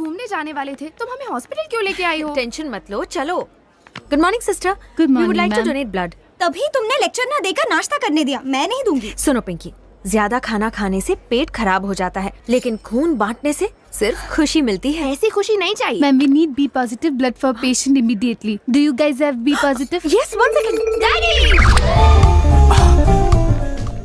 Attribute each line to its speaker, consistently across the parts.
Speaker 1: घूमने जाने वाले थे, तुम हमें हॉस्पिटल क्यों लेके आई हो?
Speaker 2: टेंशन मत लो, चलो। Good morning sister.
Speaker 1: Good morning,
Speaker 2: we would like to
Speaker 1: ma'am.
Speaker 2: Donate blood.
Speaker 3: तभी तुमने लेक्चर ना देकर नाश्ता करने दिया। मैं नहीं दूंगी।
Speaker 2: सुनो पिंकी, ज्यादा खाना खाने से पेट खराब हो जाता है, लेकिन खून बांटने से सिर्फ खुशी मिलती है।
Speaker 1: ऐसी खुशी नहीं चाहिए।
Speaker 4: Ma'am, we need B positive blood for patient immediately. Do you guys have B positive?
Speaker 2: Yes, one second.
Speaker 1: Daddy!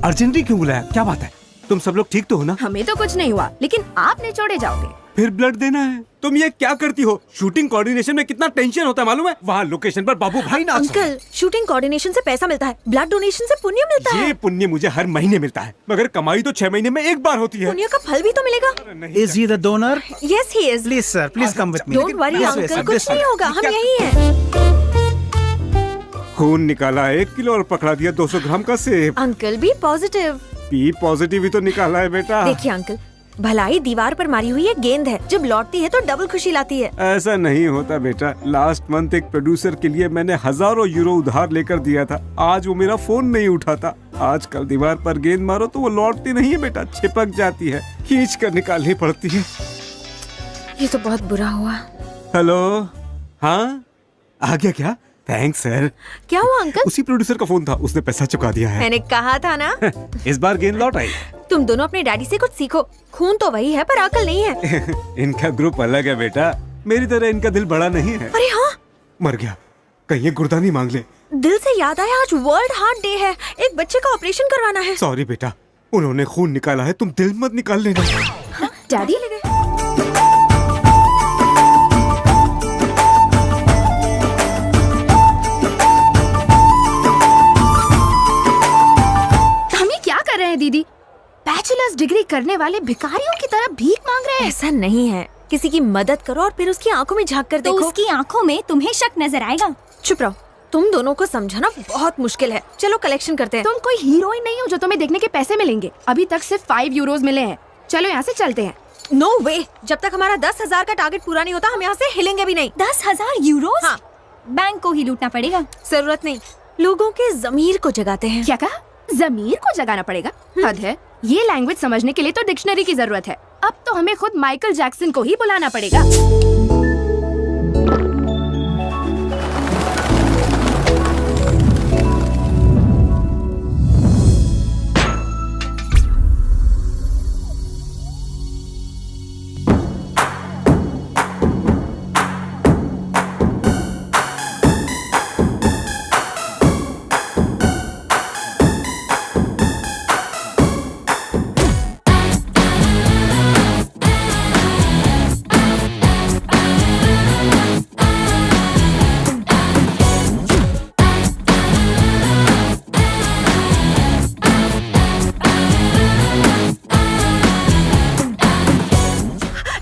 Speaker 5: Urgently क्यों बुलाया? क्या बात है? तुम सब लोग ठीक तो हो ना?
Speaker 1: हमें तो कुछ नहीं हुआ, लेकिन आप निचोड़े जाओगे।
Speaker 5: फिर ब्लड देना है। तुम ये क्या करती हो? शूटिंग कोऑर्डिनेशन में कितना टेंशन होता है मालूम है? वहाँ लोकेशन पर बाबू भाई नाच रहे हैं।
Speaker 2: अंकल, शूटिंग कोऑर्डिनेशन से पैसा मिलता है, ब्लड डोनेशन से पुण्य मिलता है।
Speaker 5: ये पुण्य मुझे हर महीने मिलता है, मगर कमाई तो 6 महीने में एक बार होती है।
Speaker 2: पुण्य का फल भी तो मिलेगा।
Speaker 6: Is he the donor?
Speaker 2: Yes, he is.
Speaker 6: Please sir, please come with me.
Speaker 2: Don't worry
Speaker 6: This way,
Speaker 2: uncle,
Speaker 6: sir,
Speaker 2: कुछ
Speaker 6: this way.
Speaker 2: नहीं होगा, हम
Speaker 5: क्या-
Speaker 2: यही हैं।
Speaker 5: खून निकाला 1 किलो और पकड़ा दिया 200 ग्राम का सेब।
Speaker 2: अंकल भी पॉजिटिव।
Speaker 5: बी पॉजिटिव ही तो निकाला है बेटा।
Speaker 2: देखिए अंकल, भलाई दीवार पर मारी हुई एक गेंद है, जब लौटती है तो डबल खुशी लाती है।
Speaker 5: ऐसा नहीं होता बेटा। लास्ट मंथ एक प्रोड्यूसर के लिए मैंने हजारों यूरो उधार लेकर दिया था। आज वो मेरा फोन नहीं उठाता। आजकल दीवार पर गेंद मारो तो वो लौटती नहीं है बेटा, चिपक जाती है, खींच कर निकालनी पड़ती है।
Speaker 2: ये तो बहुत बुरा हुआ।
Speaker 5: हेलो, हाँ आ गया क्या? Thanks sir.
Speaker 2: क्या हुआ अंकल?
Speaker 5: उसी प्रोड्यूसर का फोन था, उसने पैसा चुका दिया है।
Speaker 2: मैंने कहा था ना।
Speaker 5: इस बार गेंद लौट आई।
Speaker 2: तुम दोनों अपने डैडी से कुछ सीखो। खून तो वही है पर अकल नहीं है।
Speaker 5: इनका ग्रुप अलग है बेटा, मेरी तरह इनका दिल बड़ा नहीं है।
Speaker 2: अरे हाँ,
Speaker 5: मर गया, कहीं ये गुर्दा नहीं मांग ले।
Speaker 2: दिल से याद आया, आज वर्ल्ड हार्ट डे है, एक बच्चे का ऑपरेशन करवाना है।
Speaker 5: सॉरी बेटा, उन्होंने खून निकाला है, तुम दिल मत निकाल लेना।
Speaker 1: डैडी, हम ये क्या कर रहे हैं दीदी? बैचलर्स डिग्री करने वाले भिखारियों की तरह भीख मांग रहे हैं।
Speaker 2: ऐसा नहीं है, किसी की मदद करो और फिर उसकी आंखों में झांक कर
Speaker 3: तो
Speaker 2: देखो।
Speaker 3: उसकी आंखों में तुम्हें शक नजर आएगा।
Speaker 2: चुप रहो, तुम दोनों को समझाना बहुत मुश्किल है। चलो कलेक्शन करते हैं।
Speaker 1: तुम कोई हीरोइन नहीं हो जो तुम्हें देखने के पैसे मिलेंगे। अभी तक सिर्फ 5 यूरोज मिले हैं। चलो यहाँ से चलते हैं।
Speaker 2: नो वे, जब तक हमारा 10,000 का टारगेट पूरा नहीं होता हम यहाँ से हिलेंगे भी नहीं।
Speaker 3: 10,000 यूरोस?
Speaker 2: हाँ।
Speaker 3: बैंक को ही लूटना पड़ेगा।
Speaker 2: जरूरत नहीं, लोगों के जमीर को जगाते हैं।
Speaker 1: क्या कहा? जमीर को जगाना पड़ेगा? हद है। ये लैंग्वेज समझने के लिए तो डिक्शनरी की जरूरत है। अब तो हमें खुद माइकल जैक्सन को ही बुलाना पड़ेगा।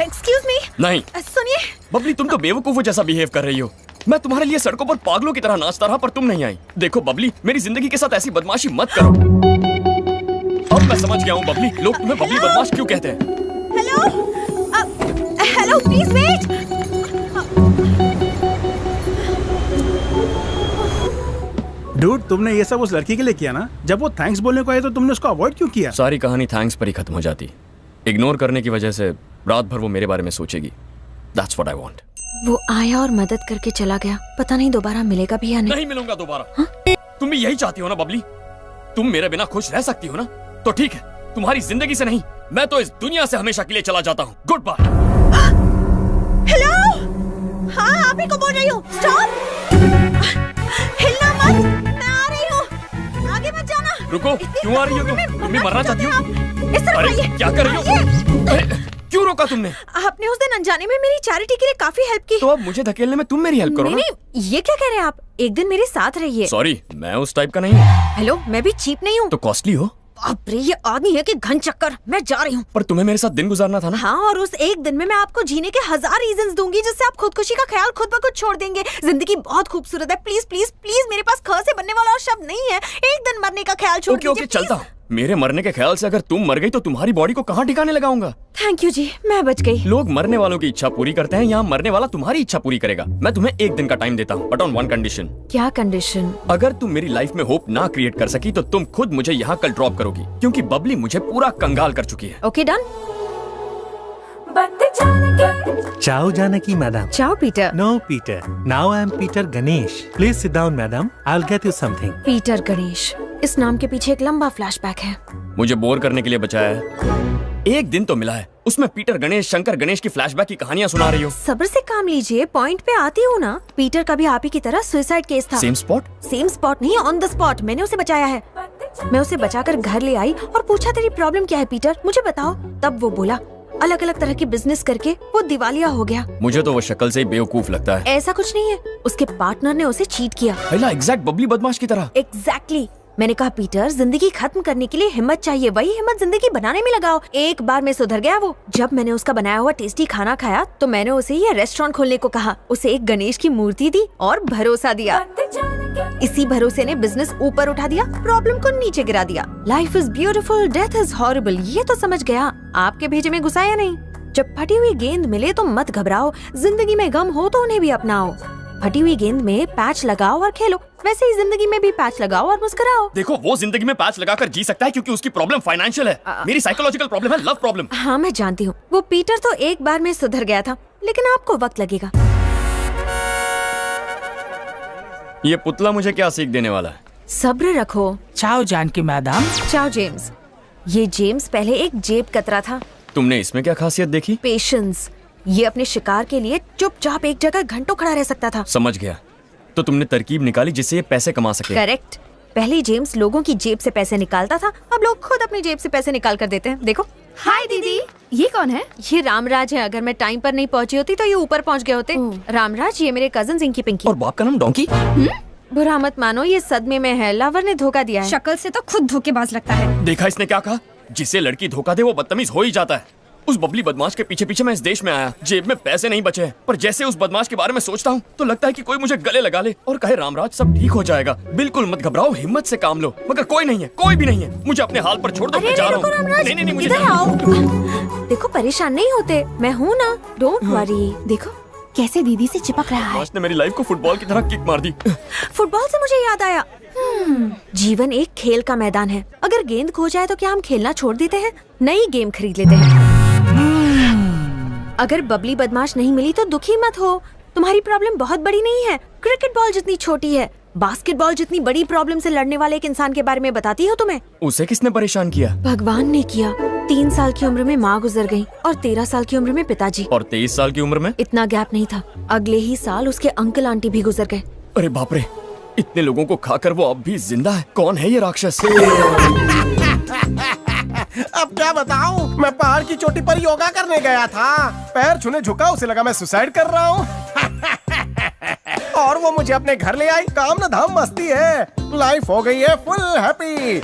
Speaker 2: Excuse me.
Speaker 7: नहीं
Speaker 2: सुनिए,
Speaker 7: बबली, तुम तो बेवकूफों जैसा बिहेव कर रही हो। मैं तुम्हारे लिए सड़कों पर पागलों की तरह नाचता रहा पर तुम नहीं आई। देखो बबली, मेरी जिंदगी के साथ ऐसी बदमाशी मत करो। अब मैं समझ गया हूँ बबली, लोग तुम्हें बबली बदमाश क्यों कहते हैं।
Speaker 3: Hello, please wait.
Speaker 6: Dude, तुमने ये सब उस लड़की के लिए किया ना? जब वो थैंक्स बोलने को आई तो तुमने उसको अवॉइड क्यों किया?
Speaker 7: सारी कहानी थैंक्स पर ही खत्म हो जाती। इग्नोर करने की वजह से रात भर वो मेरे बारे में सोचेगी। That's what I want.
Speaker 2: वो आया और मदद करके चला गया, पता नहीं दोबारा मिलेगा भी या नहीं।
Speaker 7: नहीं मिलूंगा दोबारा। तुम भी यही चाहती हो ना बबली? तुम मेरे बिना खुश रह सकती हो ना? तो ठीक है, तुम्हारी जिंदगी से नहीं, मैं तो इस दुनिया से हमेशा के लिए चला जाता हूँ। Good bye.
Speaker 2: हेलो, हाँ आप ही को बोल रही हूँ। स्टॉप, हिलना मत, मैं आ रही हूँ, आगे मत जाना।
Speaker 7: रुको, क्यों आ रही हो तुम? तुम भी मरना चाहती हो?
Speaker 2: इस तरफ
Speaker 7: अरे
Speaker 2: आइए।
Speaker 7: क्या कर रही हो? अरे, क्यों रोका तुमने?
Speaker 2: आपने उस दिन अनजाने में मेरी चैरिटी के लिए काफी हेल्प की।
Speaker 7: तो अब मुझे धकेलने में तुम मेरी हेल्प करो
Speaker 2: नहीं
Speaker 7: ना।
Speaker 2: नहीं, ये क्या कह रहे हैं आप? एक दिन मेरे साथ रहिए।
Speaker 7: सॉरी, मैं उस टाइप का नहीं हूँ।
Speaker 2: हेलो, मैं भी चीप नहीं हूँ।
Speaker 7: तो कॉस्टली हो।
Speaker 2: बाप रे, ये आदमी है कि घन चक्कर। मैं जा रही हूँ।
Speaker 7: पर तुम्हें मेरे साथ दिन गुजारना था ना।
Speaker 2: हाँ, और उस एक दिन में मैं आपको जीने के 1000 रीजंस दूंगी जिससे आप खुदकुशी का ख्याल खुद ब खुद छोड़ देंगे। जिंदगी बहुत खूबसूरत है। प्लीज प्लीज प्लीज, मेरे पास ख से बनने वाला और शब्द नहीं है। एक दिन मरने का ख्याल छोड़
Speaker 7: ओके ओके,
Speaker 2: दीजिए,
Speaker 7: चलता
Speaker 2: please।
Speaker 7: हूँ। मेरे मरने के ख्याल से अगर तुम मर गई तो तुम्हारी बॉडी को कहाँ ठिकाने लगाऊंगा?
Speaker 2: थैंक यू जी, मैं बच गई।
Speaker 7: लोग मरने वालों की इच्छा पूरी करते हैं, यहाँ मरने वाला तुम्हारी इच्छा पूरी करेगा। मैं तुम्हें एक दिन का टाइम देता हूँ, बट ऑन वन कंडीशन।
Speaker 2: क्या कंडीशन?
Speaker 7: अगर तुम मेरी लाइफ में होप ना क्रिएट कर सकी तो तुम खुद मुझे यहाँ कल ड्रॉप करोगी, क्योंकि बबली मुझे पूरा कंगाल कर चुकी है।
Speaker 2: Okay done.
Speaker 8: Ciao, Janaki, madam.
Speaker 2: चाओ Peter.
Speaker 8: No, Peter. Now I am Peter Ganesh. Please sit down, madam. I'll get you something.
Speaker 2: Peter Ganesh, इस नाम के पीछे एक लंबा फ्लैशबैक है।
Speaker 7: मुझे बोर करने के लिए बचाया है। एक दिन तो मिला है, उसमें पीटर गणेश शंकर गणेश की फ्लैशबैक की कहानियां सुना रही हो।
Speaker 2: सब्र से काम लीजिए, पॉइंट पे आती हूँ ना। पीटर का भी आप ही की तरह सुसाइड केस था।
Speaker 7: Same spot?
Speaker 2: सेम स्पॉट नहीं, ऑन द स्पॉट मैंने उसे बचाया है। मैं उसे बचाकर घर ले आई और पूछा तेरी प्रॉब्लम क्या है पीटर, मुझे बताओ। तब वो बोला अलग अलग तरह की बिजनेस करके वो दिवालिया हो गया।
Speaker 7: मुझे तो वो शक्ल से ही बेवकूफ लगता है।
Speaker 2: ऐसा कुछ नहीं है, उसके पार्टनर ने उसे चीट किया।
Speaker 7: पहला एग्जैक्ट बबली बदमाश की तरह।
Speaker 2: एग्जैक्टली। मैंने कहा पीटर, जिंदगी खत्म करने के लिए हिम्मत चाहिए, वही हिम्मत जिंदगी बनाने में लगाओ। एक बार में सुधर गया वो। जब मैंने उसका बनाया हुआ टेस्टी खाना खाया तो मैंने उसे ये रेस्टोरेंट खोलने को कहा, उसे एक गणेश की मूर्ति दी और भरोसा दिया। इसी भरोसे ने बिजनेस ऊपर उठा दिया, प्रॉब्लम को नीचे गिरा दिया। Life is beautiful, death is horrible, ये तो समझ गया। आपके भेजे में घुसा या नहीं? जब फटी हुई गेंद मिले तो मत घबराओ, जिंदगी में गम हो तो उन्हें भी अपनाओ। फटी हुई गेंद में पैच लगाओ और खेलो, वैसे ही जिंदगी में भी पैच लगाओ और मुस्कुराओ।
Speaker 7: देखो, वो जिंदगी में पैच लगाकर जी सकता है क्योंकि उसकी प्रॉब्लम फाइनेंशियल है। मेरी साइकोलॉजिकल प्रॉब्लम है लव प्रॉब्लम।
Speaker 2: हाँ मैं जानती हूँ, वो पीटर तो एक बार में सुधर गया था, लेकिन आपको वक्त लगेगा।
Speaker 7: ये पुतला मुझे क्या सीख देने वाला है?
Speaker 2: सब्र रखो।
Speaker 9: चाओ जानकी मैडम।
Speaker 2: चाओ जेम्स। ये जेम्स पहले एक जेब कतरा था।
Speaker 7: तुमने इसमें क्या खासियत देखी?
Speaker 2: पेशेंस। ये अपने शिकार के लिए चुपचाप एक जगह घंटों खड़ा रह सकता था।
Speaker 7: समझ गया। तो तुमने तरकीब निकाली जिससे ये पैसे कमा सके।
Speaker 2: करेक्ट। पहले जेम्स लोगों की जेब से पैसे निकालता था, अब लोग खुद अपनी जेब से पैसे निकाल कर देते हैं। देखो।
Speaker 1: हाय दीदी, ये कौन है?
Speaker 2: ये रामराज है। अगर मैं टाइम पर नहीं पहुंची होती तो ये ऊपर पहुंच गए होते। रामराज, ये मेरे कजन इंकी पिंकी।
Speaker 7: और बाप का नाम डोंकी?
Speaker 2: बुरा मत मानो, ये सदमे में है, लवर ने धोखा दिया है।
Speaker 3: शक्ल से तो खुद धोखेबाज लगता है।
Speaker 7: देखा इसने क्या कहा? जिसे लड़की धोखा दे वो बदतमीज हो ही जाता है। उस बबली बदमाश के पीछे पीछे मैं इस देश में आया, जेब में पैसे नहीं बचे हैं, पर जैसे उस बदमाश के बारे में सोचता हूँ तो लगता है कि कोई मुझे गले लगा ले और कहे रामराज सब ठीक हो जाएगा, बिल्कुल मत घबराओ, हिम्मत से काम लो। मगर कोई नहीं है, कोई भी नहीं है। मुझे अपने हाल पर छोड़ दो, मैं जा रहा हूँ। नहीं, मुझे
Speaker 2: इधर आओ। देखो, परेशान नहीं होते, मैं हूँ ना, डोंट वरी। देखो कैसे दीदी से चिपक रहा है।
Speaker 7: बदमाश ने मेरी लाइफ को फुटबॉल की तरह किक मार दी।
Speaker 2: फुटबॉल से मुझे याद आया, जीवन एक खेल का मैदान है। अगर गेंद खो जाए तो क्या हम खेलना छोड़ देते हैं? नई गेम खरीद लेते हैं। अगर बबली बदमाश नहीं मिली तो दुखी मत हो, तुम्हारी प्रॉब्लम बहुत बड़ी नहीं है। क्रिकेट बॉल जितनी छोटी है, बास्केटबॉल जितनी बड़ी प्रॉब्लम से लड़ने वाले एक इंसान के बारे में बताती हो तुम्हें?
Speaker 7: उसे किसने परेशान किया?
Speaker 2: भगवान ने किया। 3 साल की उम्र में माँ गुजर गई और 13 साल की उम्र में पिताजी।
Speaker 7: और 23 साल की उम्र में?
Speaker 2: इतना गैप नहीं था, अगले ही साल उसके अंकल आंटी भी गुजर गए।
Speaker 7: अरे बाप रे, इतने लोगों को खाकर वो अब भी जिंदा है। कौन है ये राक्षस?
Speaker 10: अब क्या बताऊं, मैं पहाड़ की चोटी पर योगा करने गया था, पैर छूने झुका, उसे लगा मैं सुसाइड कर रहा हूँ। और वो मुझे अपने घर ले आई। काम न धाम मस्ती है, लाइफ हो गई है फुल हैप्पी।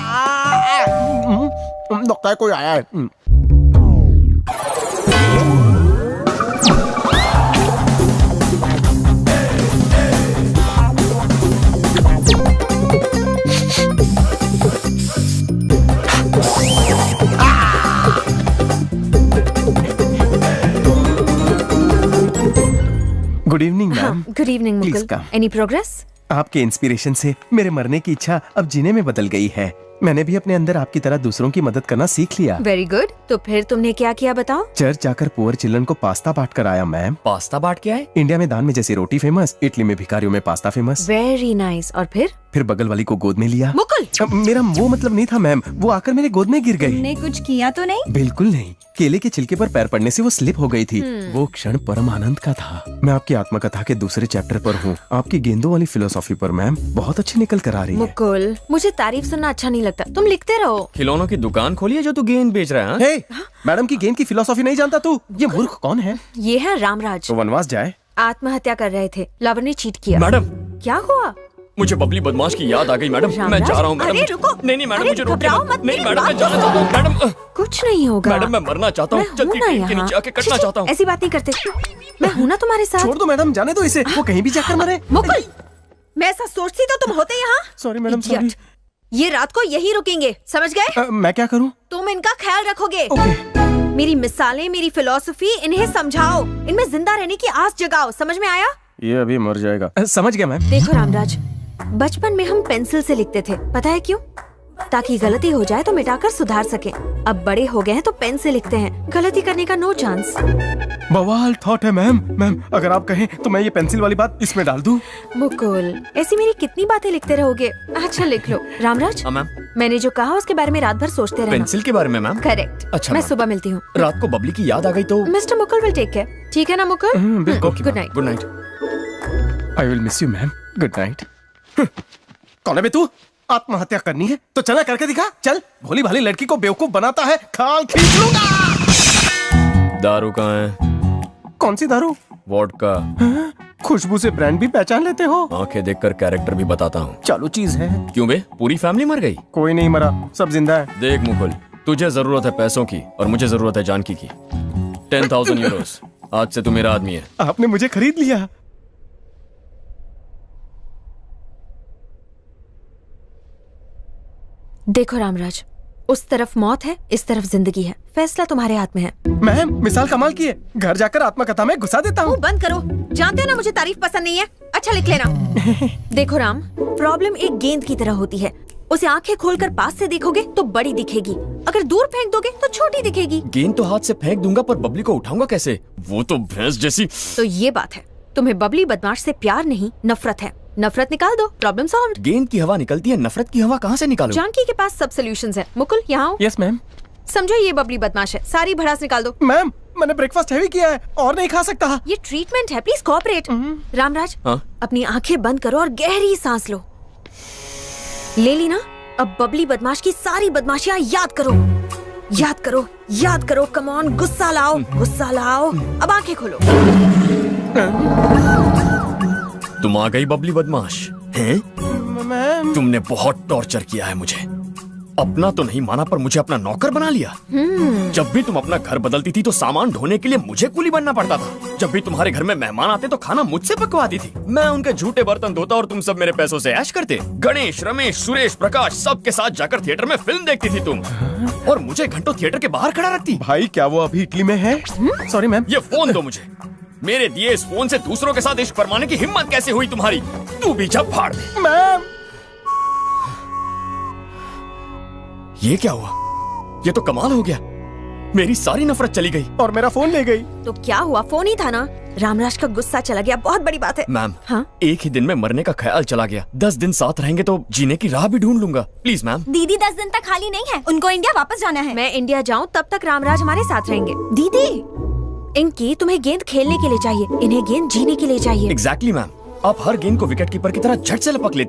Speaker 10: लगता है कोई आया है। Good evening ma'am.
Speaker 2: Good evening
Speaker 10: Please
Speaker 2: Mukul.
Speaker 10: come.
Speaker 2: Any progress?
Speaker 10: आपके इंस्पिरेशन से मेरे मरने की इच्छा अब जीने में बदल गई है। मैंने भी अपने अंदर आपकी तरह दूसरों की मदद करना सीख लिया।
Speaker 2: Very good. तो फिर तुमने क्या किया बताओ?
Speaker 10: चर्च जाकर पुअर चिल्ड्रन को पास्ता बांट कर आया मैम।
Speaker 7: पास्ता बांट के आए?
Speaker 10: इंडिया में दान में जैसे रोटी फेमस, इटली में भिखारियों में पास्ता फेमस।
Speaker 2: Very nice. और फिर
Speaker 10: बगल वाली को गोद में लिया।
Speaker 2: मुकुल,
Speaker 10: मेरा वो मतलब नहीं था मैम, वो आकर मेरे गोद में गिर गई।
Speaker 3: तुमने कुछ किया तो नहीं?
Speaker 10: बिल्कुल नहीं, केले के छिलके पर पैर पड़ने से वो स्लिप हो गई थी। वो क्षण परम आनंद का था। मैं आपकी आत्मकथा के दूसरे चैप्टर पर हूँ, आपकी गेंदों वाली फिलोसॉफी पर मैम बहुत अच्छी निकल कर आ रही है।
Speaker 2: मुकुल, मुझे तारीफ सुनना अच्छा नहीं लगता, तुम लिखते रहो।
Speaker 7: खिलौनों की दुकान खोली है जो तू गेंद बेच रहा है?
Speaker 10: हे, मैडम की गेंद की फिलोसॉफी नहीं जानता तू? ये मूर्ख कौन है?
Speaker 2: ये है रामराज।
Speaker 10: तो वनवास जाए।
Speaker 2: आत्महत्या कर रहे थे, लवर ने चीट किया।
Speaker 7: मैडम,
Speaker 2: क्या हुआ?
Speaker 7: मुझे बबली बदमाश की याद आ गई मैडम। मैं जा रहा हूँ मैडम।
Speaker 2: अरे रुको।
Speaker 7: नहीं मैडम,
Speaker 2: अरे
Speaker 7: मुझे रोकिए
Speaker 2: घबराओ
Speaker 7: मत।
Speaker 2: मत,
Speaker 7: नहीं
Speaker 2: मेरी
Speaker 7: मैडम, मैं
Speaker 2: बात
Speaker 7: जाना
Speaker 2: तो
Speaker 7: चाहता हूँ मैडम।
Speaker 2: कुछ नहीं होगा
Speaker 7: मैडम, मैं मरना चाहता हूँ।
Speaker 2: मैं
Speaker 7: चलती
Speaker 2: हूँ ना
Speaker 7: ट्रेन के
Speaker 2: यहाँ।
Speaker 7: नीचे आके कटना चाहता हूँ।
Speaker 2: ऐसी बात नहीं करते, मैं हूँ ना तुम्हारे साथ।
Speaker 10: छोड़ दो मैडम, जाने दो इसे, वो कहीं भी जाकर मरे।
Speaker 2: मुकुल, मैं ऐसा सोचती तो तुम होते यहाँ।
Speaker 10: Sorry madam,
Speaker 2: Idiot।
Speaker 10: सॉरी।
Speaker 2: ये रात को यही रुकेंगे, समझ गए?
Speaker 10: मैं क्या करूँ?
Speaker 2: तुम इनका ख्याल रखोगे।
Speaker 10: ओके।
Speaker 2: मेरी मिसालें, मेरी फिलॉसफी, इन्हें समझाओ, इनमें जिंदा रहने की आस जगाओ, समझ में आया?
Speaker 10: ये अभी मर जाएगा। समझ गया मैम।
Speaker 2: देखो रामराज, बचपन में हम पेंसिल से लिखते थे, पता है क्यों? ताकि गलती हो जाए तो मिटाकर सुधार सके। अब बड़े हो गए हैं तो पेन से लिखते हैं, गलती करने का नो चांस।
Speaker 10: बवाल थॉट है मैम। मैम अगर आप कहें तो मैं ये पेंसिल वाली बात इसमें डाल दूं?
Speaker 2: मुकुल, ऐसी मेरी कितनी बातें लिखते रहोगे? अच्छा लिख लो। रामराज,
Speaker 7: हाँ मैम।
Speaker 2: मैंने जो कहा उसके बारे में रात भर सोचते रहना।
Speaker 7: पेंसिल के बारे में मैम?
Speaker 2: करेक्ट।
Speaker 7: अच्छा
Speaker 2: मैं
Speaker 7: मैम।
Speaker 2: सुबह मिलती हूँ।
Speaker 7: रात को बबली की याद आ गई तो
Speaker 2: mister Mukul will take care. ठीक है ना मुकुल?
Speaker 10: बिल्कुल।
Speaker 2: Good night.
Speaker 7: Good night.
Speaker 10: I will miss you ma'am. Good night. कौन है बे तू? आत्महत्या करनी है तो चला करके दिखा। चल, भोली भाली लड़की को बेवकूफ बनाता है, खाल खींच लूंगा।
Speaker 7: दारू कहाँ है?
Speaker 10: कौन सी दारू?
Speaker 7: वोडका।
Speaker 10: खुशबू से ब्रांड भी पहचान लेते हो?
Speaker 7: आंखें देखकर कैरेक्टर भी बताता हूँ।
Speaker 10: चालू चीज है।
Speaker 7: क्यों बे, पूरी फैमिली मर गई?
Speaker 10: कोई नहीं मरा, सब जिंदा है।
Speaker 7: देख मुकुल, तुझे जरूरत है पैसों की और मुझे जरूरत है जानकी की। 10,000 यूरोस। आज से तू मेरा आदमी है।
Speaker 10: आपने मुझे खरीद लिया।
Speaker 2: देखो रामराज, उस तरफ मौत है, इस तरफ जिंदगी है। फैसला तुम्हारे हाथ में है।
Speaker 10: मैम मिसाल कमाल की है। घर जाकर आत्मकथा में घुसा देता हूँ।
Speaker 2: बंद करो। जानते हो ना मुझे तारीफ पसंद नहीं है। अच्छा लिख लेना। देखो राम, प्रॉब्लम एक गेंद की तरह होती है। उसे आंखें खोलकर पास से देखोगे तो बड़ी दिखेगी, अगर दूर फेंक दोगे तो छोटी दिखेगी।
Speaker 7: गेंद तो हाथ से फेंक दूंगा पर बबली को उठाऊंगा कैसे? वो तो भैंस जैसी।
Speaker 2: तो ये बात है, तुम्हें बबली बदमाश से प्यार नहीं नफरत है। नफरत निकाल दो, प्रॉब्लम सॉल्व्ड।
Speaker 7: गेंद की हवा निकलती है, नफरत की हवा कहाँ से निकालूं?
Speaker 2: जानकी के पास सब सॉल्यूशंस हैं। मुकुल यहाँ आओ।
Speaker 10: Yes ma'am.
Speaker 2: समझो ये बबली बदमाश है, सारी भड़ास निकाल दो।
Speaker 10: मैम मैंने ब्रेकफास्ट हैवी किया है और नहीं खा सकता।
Speaker 2: ये ट्रीटमेंट है, प्लीज कोऑपरेट। रामराज,
Speaker 7: हाँ?
Speaker 2: अपनी आंखें बंद करो और गहरी सांस लो। ले ली ना? अब बबली बदमाश की सारी बदमाशियां याद करो। याद करो, याद करो। कम ऑन, गुस्सा लाओ, गुस्सा लाओ। अब आंखें खोलो।
Speaker 7: तुम आ गई बबली बदमाश हैं?
Speaker 10: मैम
Speaker 7: तुमने बहुत टॉर्चर किया है मुझे। अपना तो नहीं माना पर मुझे अपना नौकर बना लिया। जब भी तुम अपना घर बदलती थी तो सामान ढोने के लिए मुझे कुली बनना पड़ता था। जब भी तुम्हारे घर में मेहमान आते तो खाना मुझसे पकवाती थी। मैं उनके झूठे बर्तन धोता और तुम सब मेरे पैसों से ऐश करते। गणेश, रमेश, सुरेश, प्रकाश सबके साथ जाकर थिएटर में फिल्म देखती थी तुम, और मुझे घंटों थिएटर के बाहर खड़ा रखती।
Speaker 10: भाई क्या वो अभी इटली में है? Sorry ma'am.
Speaker 7: ये फोन दो मुझे। मेरे दिए इस फोन से दूसरों के साथ इश्क फरमाने की हिम्मत कैसे हुई तुम्हारी? तू भी जब फाड़ दे।
Speaker 10: मैम
Speaker 7: ये क्या हुआ? ये तो कमाल हो गया। मेरी सारी नफरत चली गई
Speaker 10: और मेरा फोन ले गई।
Speaker 2: तो क्या हुआ? फोन ही था ना। रामराज का गुस्सा चला गया, बहुत बड़ी बात है।
Speaker 7: मैम,
Speaker 2: हाँ?
Speaker 7: एक ही दिन में मरने का ख्याल चला गया। 10 दिन साथ रहेंगे तो जीने की राह भी ढूंढ लूंगा। Please ma'am.
Speaker 3: दीदी 10 दिन तक खाली नहीं है, उनको इंडिया वापस जाना है।
Speaker 2: मैं इंडिया जाऊं तब तक रामराज हमारे साथ रहेंगे। दीदी, इनकी तुम्हें गेंद खेलने के लिए चाहिए, इन्हें गेंद जीने के लिए चाहिए।
Speaker 7: Exactly ma'am. आप हर गेंद को विकेट कीपर की तरह झट से लपक लेती